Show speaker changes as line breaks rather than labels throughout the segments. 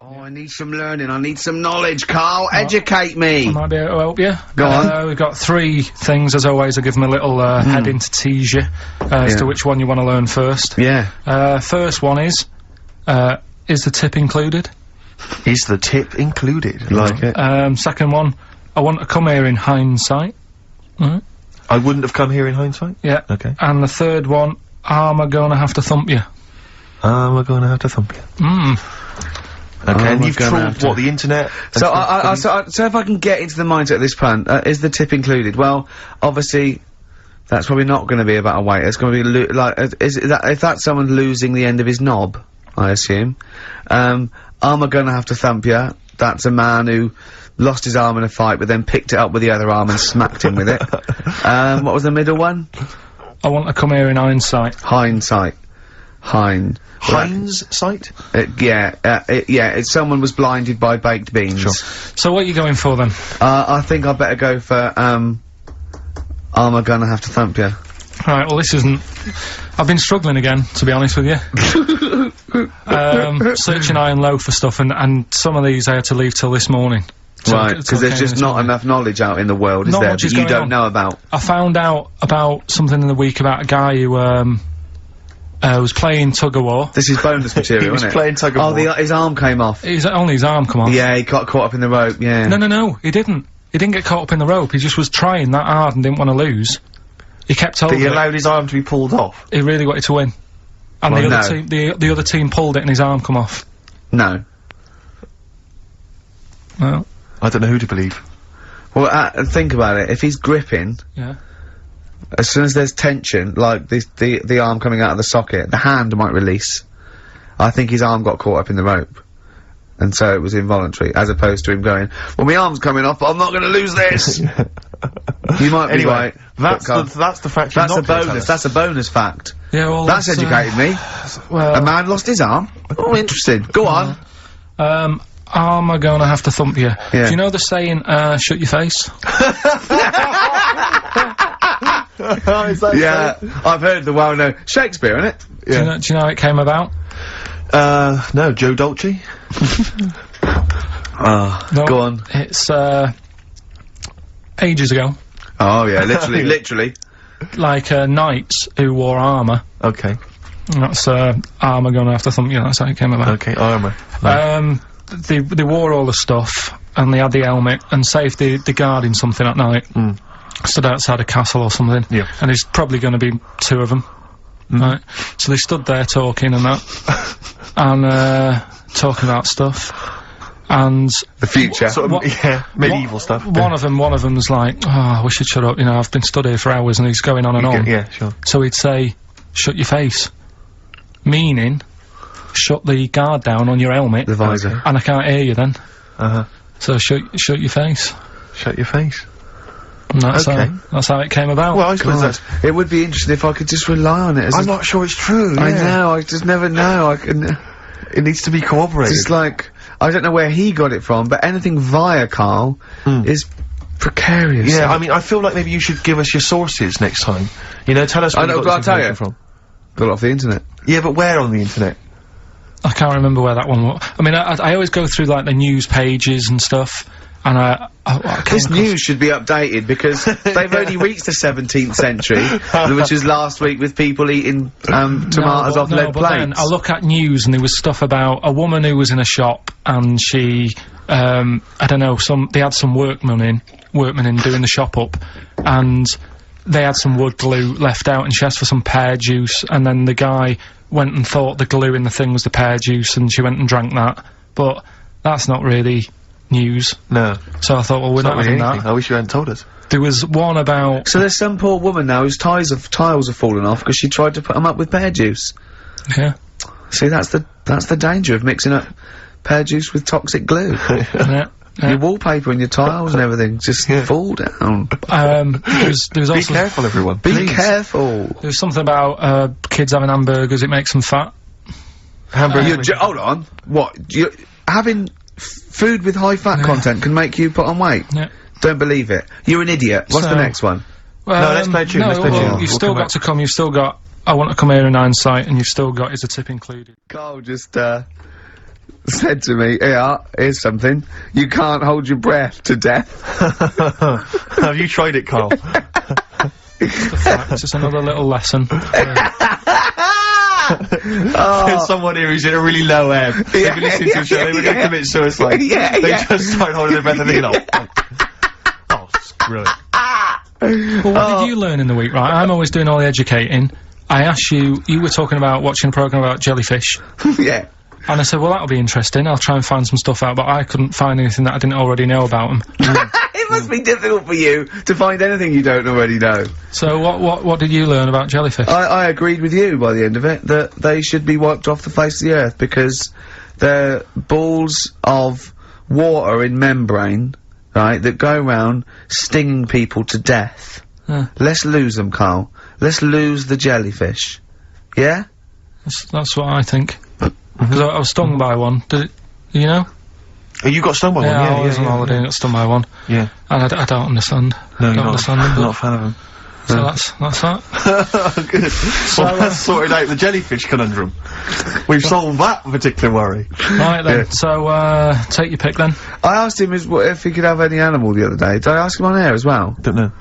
Oh, I need some learning. I need some knowledge, Carl. Educate me.
I might be able to help you.
Go on.
We've got 3 things, as always. I give them a little heading to tease you as to which one you want to learn first.
Yeah.
First one is the tip included?
Is the tip included?
Like it.
Second one, I want to come here in hindsight. Right.
I wouldn't have come here in hindsight?
Yeah.
Okay.
And the third one, am I gonna have to thump you?
Am I gonna have to thump you? Okay, and you've trawled, what, the internet?
So so if I can get into the mindset of this plan, is the tip included? Well, obviously, that's probably not gonna be about a weight. It's gonna be if that's someone losing the end of his knob, I assume. Am I gonna have to thump you? That's a man who lost his arm in a fight, but then picked it up with the other arm and smacked him with it. What was the middle one?
I want to come here in hindsight.
Hindsight.
Heinz site?
Yeah, it's someone was blinded by baked beans.
Sure.
So what are you going for then?
I think I better go for, am I gonna have to thump you?
Right, well this isn't... I've been struggling again, to be honest with you. Searching high and low for stuff, and some of these I had to leave till this morning.
Right, because there's just not enough knowledge out in the world, is there, that you don't know about?
I found out about something in the week about a guy who, was playing tug-of-war.
This is bonus material, isn't it?
He was playing tug-of-war.
Oh, his arm came off.
Only his arm come off.
Yeah, he got caught up in the rope, yeah.
No, he didn't. He didn't get caught up in the rope, he just was trying that hard and didn't want to lose. He kept holding it.
But he allowed his arm to be pulled off?
He really wanted to win. And
Well,
the other team pulled it and his arm come off.
No.
Well.
I don't know who to believe.
Well, think about it. If he's gripping...
Yeah.
As soon as there's tension, like the arm coming out of the socket, the hand might release. I think his arm got caught up in the rope. And so it was involuntary, as opposed to him going, well, my arm's coming off, but I'm not gonna lose this! You might be right.
That's the fact you're
That's a bonus, that's a bonus fact.
Yeah, well,
that's educated me.
Well...
A man lost his arm? Oh, interesting. Go on.
Am I gonna have to thump you?
Yeah.
Do you know the saying, shut your face?
Yeah, I've heard the well-known Shakespeare, innit?
Yeah. Do you know how it came about?
No, Joe Dolce?
No,
go on.
It's, ages ago.
Oh, yeah, literally, literally.
Like, knights who wore armour.
Okay.
That's, armour gonna have to thump you, that's how it came about.
Okay, armour.
They wore all the stuff, and they had the helmet, and say if they're guarding something at night, stood outside a castle or something, and there's probably gonna be 2 of them, right? So they stood there talking and that, and, talking about stuff, and...
The future.
Sort of, yeah, medieval stuff.
One of them's like, oh, I wish you'd shut up, you know, I've been stood here for hours, and he's going on and on.
Yeah, sure.
So he'd say, shut your face. Meaning, shut the guard down on your helmet.
The visor.
And I can't hear you then.
Uh-huh.
So shut your face.
Shut your face.
And that's how it came about.
Well, I suppose that's...
It would be interesting if I could just rely on it as
I'm not sure it's true,
I know, I just never know,
It needs to be corroborated.
It's like, I don't know where he got it from, but anything via Carl is precarious.
Yeah, I mean, I feel like maybe you should give us your sources next time. You know, tell us where you got this information from.
Got it off the internet.
Yeah, but where on the internet?
I can't remember where that one was. I mean, I always go through, like, the news pages and stuff, and
this news should be updated, because they've only reached the 17th century, which was last week with people eating, tomatoes off lead plates.
Then I look at news, and there was stuff about a woman who was in a shop, and she, I don't know, they had some workmen in doing the shop up, and they had some wood glue left out, and she asked for some pear juice, and then the guy went and thought the glue in the thing was the pear juice, and she went and drank that. But that's not really news.
No.
So I thought, well, we're not having that.
I wish you hadn't told us.
There was one about...
So there's some poor woman now whose tiles have fallen off because she tried to put them up with pear juice.
Yeah.
See, that's the danger of mixing up pear juice with toxic glue.
Yeah.
Your wallpaper and your tiles and everything just fall down.
There was also...
Be careful, everyone.
Be careful.
There was something about, kids having hamburgers, it makes them fat.
Hamburgers?
Hold on. What? Having food with high fat content can make you put on weight?
Yeah.
Don't believe it. You're an idiot. What's the next one?
Well,
no, let's play tune, let's play tune.
You've still got to come, you've still got I want to come here in hindsight, and you've still got is a tip included.
Carl just, said to me, here's something. You can't hold your breath to death.
Have you tried it, Carl?
Just a fact, just another little lesson.
There's someone here who's in a really low ebb. They've been listening to a show, they were going to commit suicide. They just start holding their breath and thinking, oh, screw it.
Well, what did you learn in the week, right? I'm always doing all the educating. I asked you were talking about watching a programme about jellyfish.
Yeah.
And I said, well, that'll be interesting. I'll try and find some stuff out, but I couldn't find anything that I didn't already know about them.
It must be difficult for you to find anything you don't already know.
So what did you learn about jellyfish?
I agreed with you by the end of it, that they should be wiped off the face of the earth because they're balls of water in membrane, right, that go around stinging people to death. Let's lose them, Carl. Let's lose the jellyfish. Yeah?
That's what I think. Because I was stung by one. Did it, you know?
Oh, you got stung by one?
Yeah, I was on holiday and got stung by one.
Yeah.
And I don't understand.
No,
don't understand them.
Not a fan of them.
So that's that.
Good. So well, that's sorted out the jellyfish conundrum. We've solved that particular worry.
Right then, so, take your pick then.
I asked him if he could have any animal the other day. Did I ask him on air as well?
Don't know.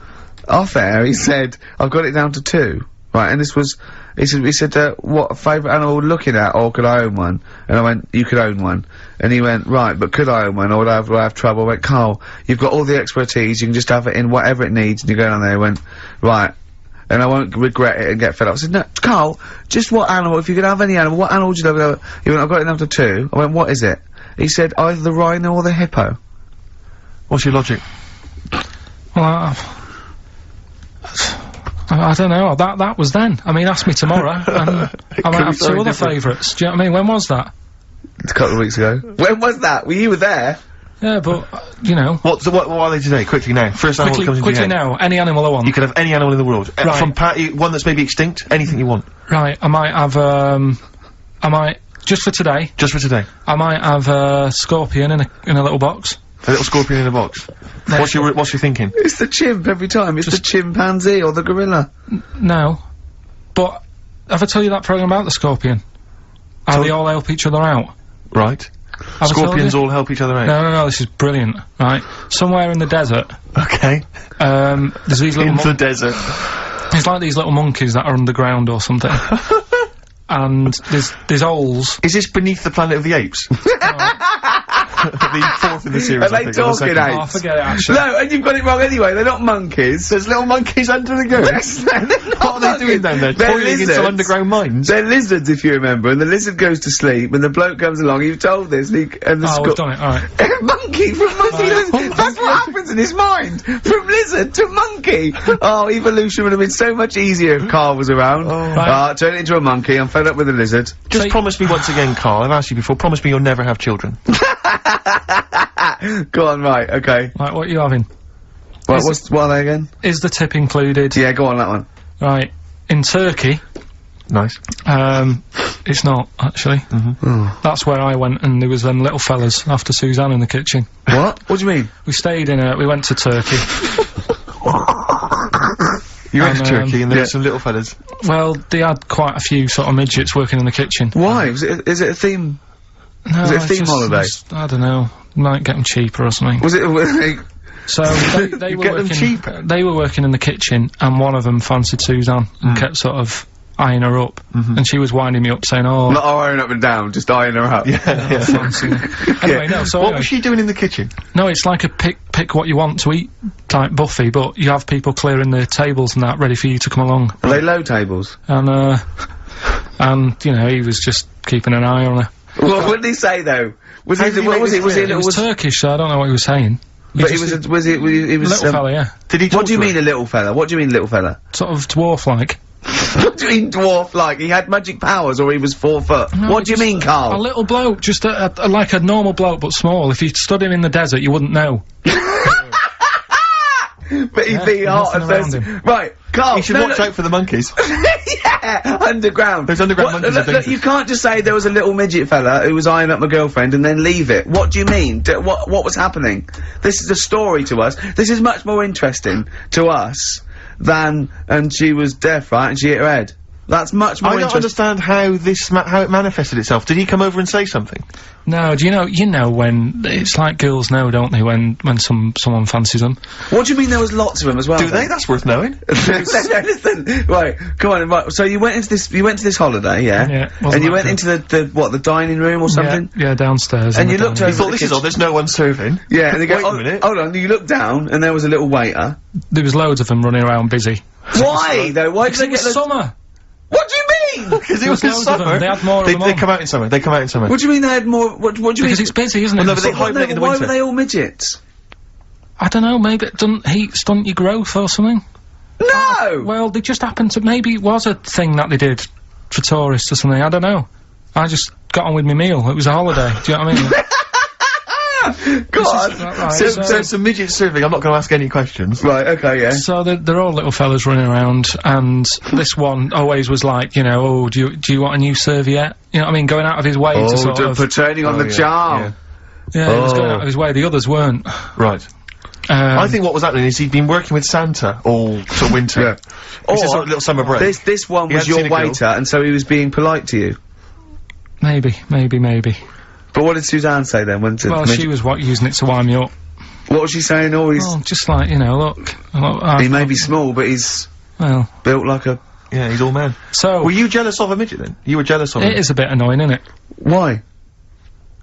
Off air, he said, I've got it down to 2. Right, and this was, he said, what favourite animal we're looking at, or could I own one? And I went, you could own one. And he went, right, but could I own one, or would I have trouble? I went, Carl, you've got all the expertise, you can just have it in whatever it needs, and you go down there. He went, right, and I won't regret it and get fed up. I said, no, Carl, just what animal, if you could have any animal, what animal would you love? He went, I've got it down to 2. I went, what is it? He said, either the rhino or the hippo.
What's your logic?
Well, I don't know, that was then. I mean, ask me tomorrow, and I might have 2 other favourites. Do you know what I mean? When was that?
A couple of weeks ago. When was that? Well, you were there.
Yeah, but, you know.
What are they today? Quickly now. First animal that comes into your head.
Now, any animal I want.
You could have any animal in the world.
Right.
From one that's maybe extinct, anything you want.
Right, I might have, just for today.
Just for today.
I might have a scorpion in a little box.
A little scorpion in a box. What's your thinking?
It's the chimp every time. It's the chimpanzee or the gorilla.
No. But, have I told you that programme about the scorpion? How they all help each other out?
Right. Scorpions all help each other out?
No, this is brilliant, right? Somewhere in the desert.
Okay.
There's these little
the desert.
It's like these little monkeys that are underground or something. And there's holes.
Is this Beneath the Planet of the Apes? The 4th in the series.
Are they talking apes?
Oh, forget it, actually.
No, and you've got it wrong anyway. They're not monkeys.
There's little monkeys under the ground. What are they doing down there? Toiling in some underground mines?
They're lizards, if you remember, and the lizard goes to sleep, and the bloke comes along, you've told this, and
we've done it, alright.
Monkey from monkey, that's what happens in his mind! From lizard to monkey! Oh, evolution would have been so much easier if Carl was around. Turn it into a monkey, I'm fed up with the lizard.
Just promise me once again, Carl, I've asked you before, promise me you'll never have children.
Go on, right, okay.
Right, what are you having?
What are they again?
Is the tip included?
Yeah, go on, that one.
Right. In Turkey.
Nice.
It's not, actually. That's where I went, and there was them little fellas after Suzanne in the kitchen.
What? What do you mean?
We went to Turkey.
You went to Turkey and there were some little fellas?
Well, they had quite a few sort of midgets working in the kitchen.
Why? Is it a theme?
No,
was it a theme holiday?
I don't know. Might get them cheaper or something.
Was it
So they were working. Cheaper. They were working in the kitchen, and one of them fancied Suzanne and kept sort of eyeing her up, and she was winding me up, saying, "Oh,
not eyeing up and down, just eyeing her up."
Yeah. Fancy. Anyway, no. So
what was she doing in the kitchen?
No, it's like a pick what you want to eat type buffet, but you have people clearing the tables and that ready for you to come along.
Are they low tables?
And you know, he was just keeping an eye on her.
What did he say though? Was he?
It was Turkish, so I don't know what he was saying.
But he was a
little fella, yeah.
Did he?
What do you mean a little fella? What do you mean little fella?
Sort of dwarf-like.
What do you mean dwarf-like? He had magic powers, or he was 4 foot?
No,
what do you mean, Carl?
A little bloke, just like a normal bloke, but small. If you stood him in the desert, you wouldn't know.
But he'd be hot and thirsty. Right, Carl.
You should watch out for the monkeys.
Yeah, underground.
There's underground monkeys.
Look, you can't just say there was a little midget fella who was eyeing up my girlfriend and then leave it. What do you mean? What was happening? This is a story to us. This is much more interesting to us than, and she was deaf, right? And she hit her head. That's much more
I don't understand how this how it manifested itself. Did he come over and say something?
No, do you know when, it's like girls know, don't they, when someone fancies them?
What do you mean there was lots of them as well?
Do they? That's worth knowing.
Listen, right, come on, right, so you went to this holiday, yeah?
Yeah.
And you went into the dining room or something?
Yeah, downstairs.
And you looked over
You thought, this is odd, there's no one serving.
Yeah, and they go,
Wait a minute.
hold on, you looked down, and there was a little waiter.
There was loads of them running around busy.
Why, though? Why did
Because
they
it
get
was summer!
What do you mean?
Because it
There
was
was loads of them.
summer.
They had more of them
They
on.
come out in summer. They come out in summer.
What do you mean they had more, what do you mean?
Because it's busy, isn't it?
Well, no, but they
Summer.
hibernate in the
Why
winter.
were they all midgets?
I don't know, maybe it doesn't heat stunt your growth or something?
No!
Well, they just happened to, maybe it was a thing that they did for tourists or something, I don't know. I just got on with my meal, it was a holiday, do you know what I mean?
God!
Right,
So some midget serving, I'm not going to ask any questions.
Right, okay, yeah.
So they're all little fellas running around, and this one always was like, you know, oh, do you want a new serviette? You know what I mean? Going out of his way to sort of...
for turning on the charm.
Yeah, he was going out of his way, the others weren't.
Right. I think what was happening is he'd been working with Santa all sort of winter.
Yeah.
It's a sort of little summer break.
This one
He
was
hadn't seen
your
a girl.
waiter, and so he was being polite to you.
Maybe.
But what did Suzanne say then? When to
Well, she was using it to wind me up.
what was she saying? Oh, he's
Oh, just like, you know, look,
he may be small, but he's
well,
built like a.
Yeah, he's all man.
so
Were you jealous of a midget then? You were jealous of him?
it is a bit annoying, isn't it?
Why?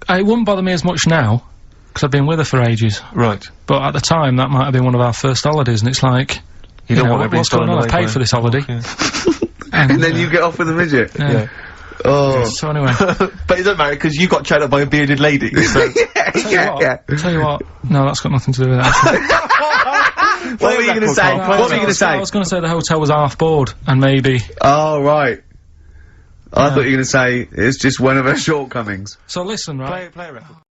It wouldn't bother me as much now, because I've been with her for ages.
Right.
But at the time, that might have been one of our first holidays, and it's like,
You don't
know,
want everybody
what's going
stolen
on? I
away
paid
by-
for this holiday.
Yeah.
And then you get off with a midget.
Yeah.
Oh.
So anyway,
But it doesn't matter, because you got chatted up by a bearded lady, so...
tell you what, no, that's got nothing to do with that.
What were you gonna say? What were you gonna say?
I was gonna say the hotel was half board, and maybe.
Oh, right. I thought you were gonna say it's just one of her shortcomings.
So listen, right?
Play a record.